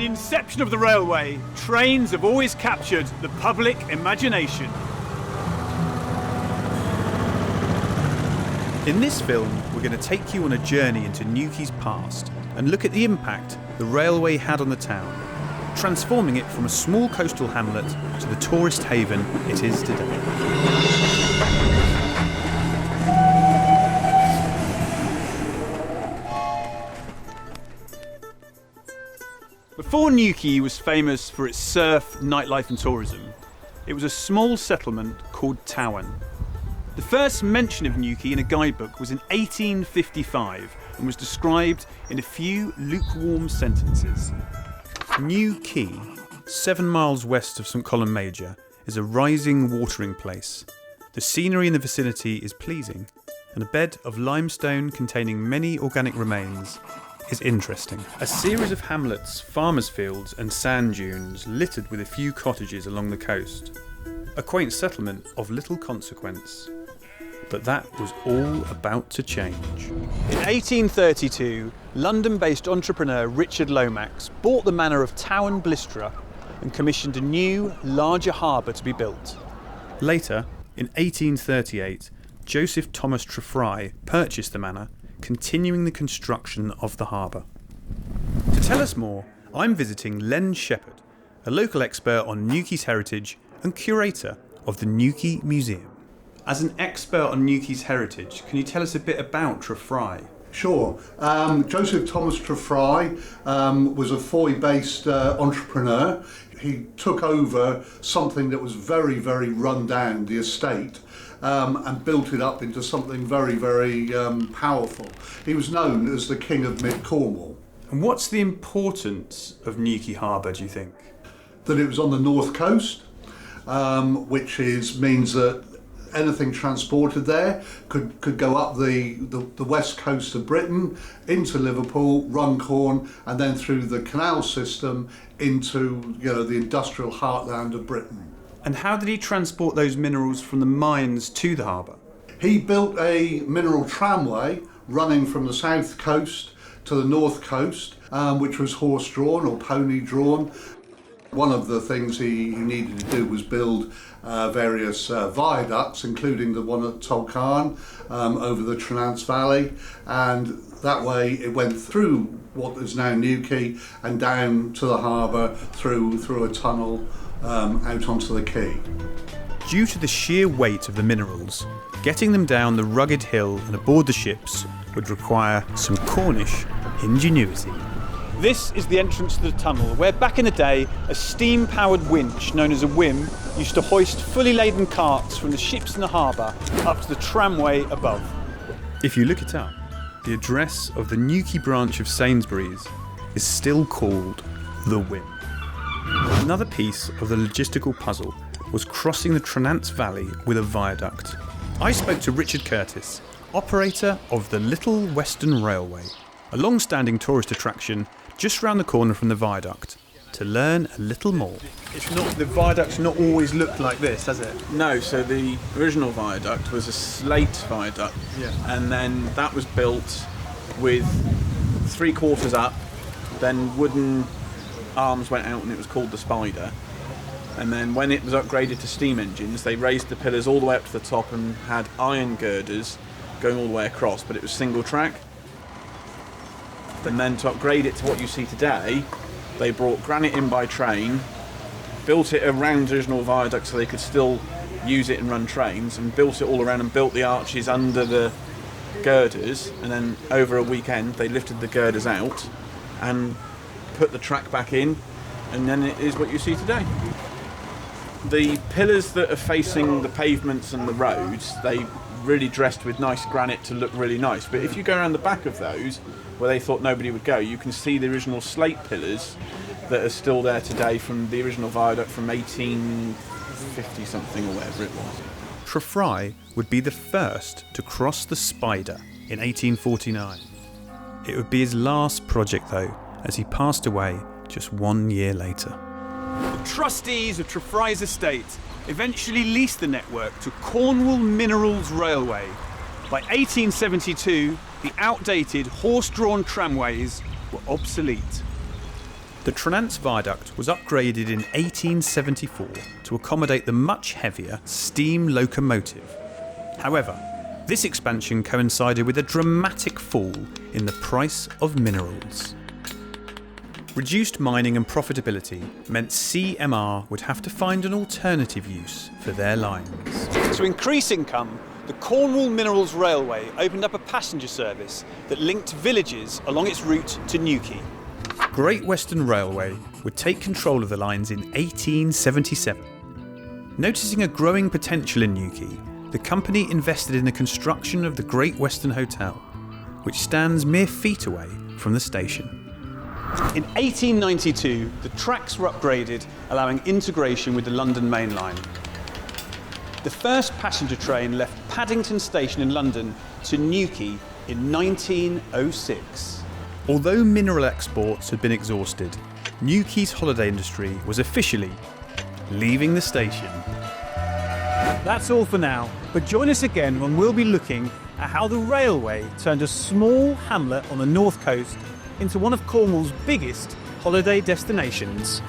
the inception of the railway, trains have always captured the public imagination. In this film, we're going to take you on a journey into Newquay's past and look at the impact the railway had on the town, transforming it from a small coastal hamlet to the tourist haven it is today. Before Newquay was famous for its surf, nightlife and tourism, it was a small settlement called Towan. The first mention of Newquay in a guidebook was in 1855 and was described in a few lukewarm sentences. Newquay, 7 miles west of St Columb Major, is a rising watering place. The scenery in the vicinity is pleasing, and a bed of limestone containing many organic remains is interesting. A series of hamlets, farmers' fields and sand dunes littered with a few cottages along the coast. A quaint settlement of little consequence. But that was all about to change. In 1832, London-based entrepreneur Richard Lomax bought the manor of Towan Blystra and commissioned a new, larger harbour to be built. Later, in 1838, Joseph Thomas Trefry purchased the manor, continuing the construction of the harbour. To tell us more, I'm visiting Len Shepherd, a local expert on Newquay's heritage and curator of the Newquay Museum. As an expert on Newquay's heritage, can you tell us a bit about Trefry? Sure. Joseph Thomas Trefry was a Foy-based entrepreneur. He took over something that was very, very run down, the estate, and built it up into something very, very powerful. He was known as the King of Mid-Cornwall. And what's the importance of Newquay Harbour, do you think? That it was on the north coast, which means that anything transported there could go up the west coast of Britain into Liverpool, Runcorn, and then through the canal system into the industrial heartland of Britain. And how did he transport those minerals from the mines to the harbour? He built a mineral tramway running from the south coast to the north coast, which was horse-drawn or pony-drawn. One of the things he needed to do was build various viaducts, including the one at Tolkien over the Tranance Valley, and that way it went through what is now Newquay and down to the harbour through a tunnel out onto the quay. Due to the sheer weight of the minerals, getting them down the rugged hill and aboard the ships would require some Cornish ingenuity. This is the entrance to the tunnel, where back in the day, a steam-powered winch known as a whim used to hoist fully laden carts from the ships in the harbour up to the tramway above. If you look it up, the address of the Newquay branch of Sainsbury's is still called the Whim. Another piece of the logistical puzzle was crossing the Tranance Valley with a viaduct. I spoke to Richard Curtis, operator of the Little Western Railway, a long-standing tourist attraction just round the corner from the viaduct, to learn a little more. The viaduct's not always looked like this, has it? No, so the original viaduct was a slate viaduct, and then that was built with 3/4 up, then wooden arms went out and it was called the Spider, and then when it was upgraded to steam engines, they raised the pillars all the way up to the top and had iron girders going all the way across, but it was single track. And then to upgrade it to what you see today, they brought granite in by train, built it around the original viaduct so they could still use it and run trains, and built it all around and built the arches under the girders, and then over a weekend they lifted the girders out and put the track back in, and then it is what you see today. The pillars that are facing the pavements and the roads, they really dressed with nice granite to look really nice, but if you go around the back of those where they thought nobody would go, you can see the original slate pillars that are still there today from the original viaduct from 1850 something or whatever it was. Trefry would be the first to cross the Spider in 1849. It would be his last project though, as he passed away just 1 year later. The trustees of Trefry's estate eventually leased the network to Cornwall Minerals Railway. By 1872, the outdated horse-drawn tramways were obsolete. The Tranance Viaduct was upgraded in 1874 to accommodate the much heavier steam locomotive. However, this expansion coincided with a dramatic fall in the price of minerals. Reduced mining and profitability meant CMR would have to find an alternative use for their lines. To increase income, the Cornwall Minerals Railway opened up a passenger service that linked villages along its route to Newquay. Great Western Railway would take control of the lines in 1877. Noticing a growing potential in Newquay, the company invested in the construction of the Great Western Hotel, which stands mere feet away from the station. In 1892, the tracks were upgraded, allowing integration with the London Main Line. The first passenger train left Paddington Station in London to Newquay in 1906. Although mineral exports had been exhausted, Newquay's holiday industry was officially leaving the station. That's all for now, but join us again when we'll be looking at how the railway turned a small hamlet on the north coast into one of Cornwall's biggest holiday destinations.